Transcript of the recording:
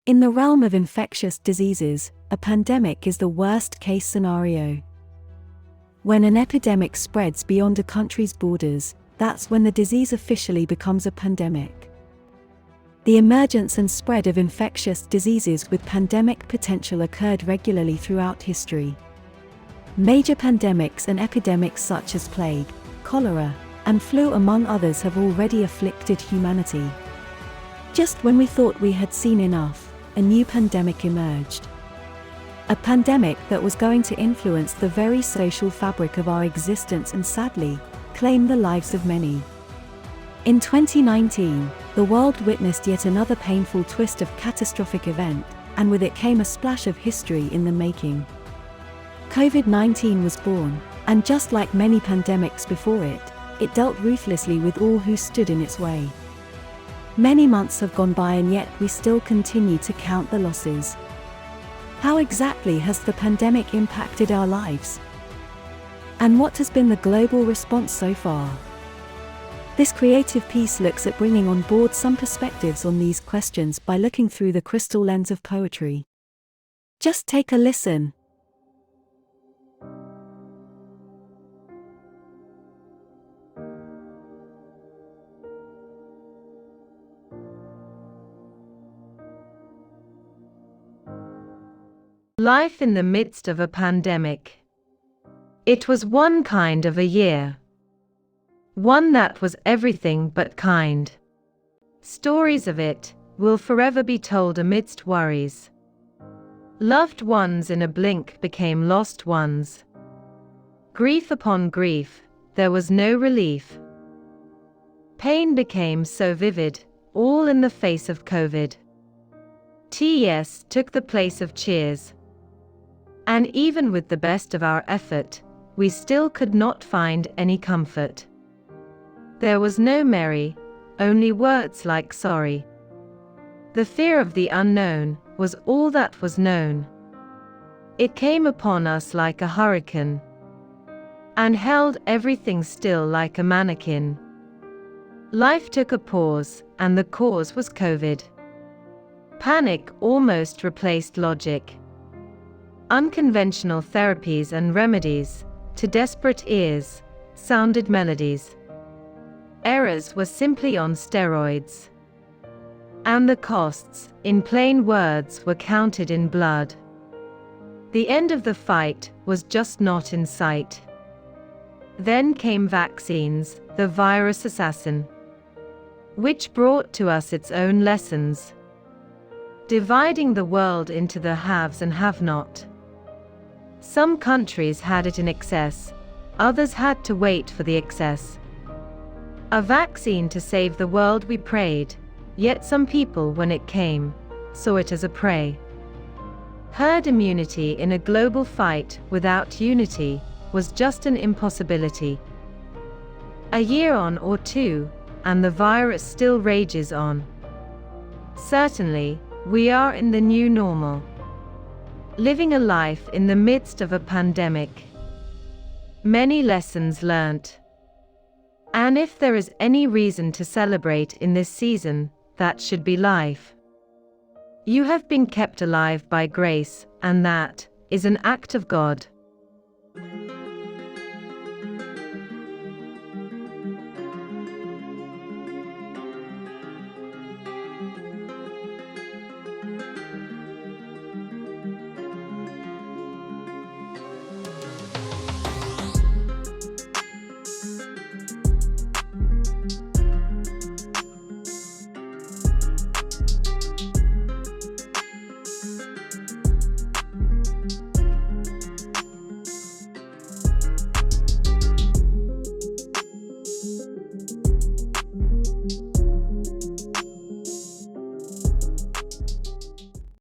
In the realm of infectious diseases, a pandemic is the worst-case scenario. When an epidemic spreads beyond a country's borders, that's when the disease officially becomes a pandemic. The emergence and spread of infectious diseases with pandemic potential occurred regularly throughout history. Major pandemics and epidemics such as plague, cholera, and flu among others have already afflicted humanity. Just when we thought we had seen enough, a new pandemic emerged. A pandemic that was going to influence the very social fabric of our existence and sadly, claim the lives of many. In 2019, the world witnessed yet another painful twist of catastrophic event, and with it came a splash of history in the making. COVID-19 was born, and just like many pandemics before it, it dealt ruthlessly with all who stood in its way. Many months have gone by and yet we still continue to count the losses. How exactly has the pandemic impacted our lives? And what has been the global response so far? This creative piece looks at bringing on board some perspectives on these questions by looking through the crystal lens of poetry. Just take a listen. Life in the midst of a pandemic. It was one kind of a year. One that was everything but kind. Stories of it will forever be told amidst worries. Loved ones in a blink became lost ones. Grief upon grief, there was no relief. Pain became so vivid, all in the face of COVID. TES took the place of cheers. And even with the best of our effort, we still could not find any comfort. There was no merry, only words like sorry. The fear of the unknown was all that was known. It came upon us like a hurricane, and held everything still like a mannequin. Life took a pause, and the cause was COVID. Panic almost replaced logic. Unconventional therapies and remedies, to desperate ears, sounded melodies. Errors were simply on steroids. And the costs, in plain words, were counted in blood. The end of the fight was just not in sight. Then came vaccines, the virus assassin, which brought to us its own lessons, dividing the world into the haves and have-not. Some countries had it in excess, others had to wait for the excess. A vaccine to save the world we prayed, yet some people when it came, saw it as a prey. Herd immunity in a global fight without unity was just an impossibility. A year on or two, and the virus still rages on. Certainly, we are in the new normal. Living a life in the midst of a pandemic. Many lessons learnt. And if there is any reason to celebrate in this season, that should be life. You have been kept alive by grace, and that is an act of God.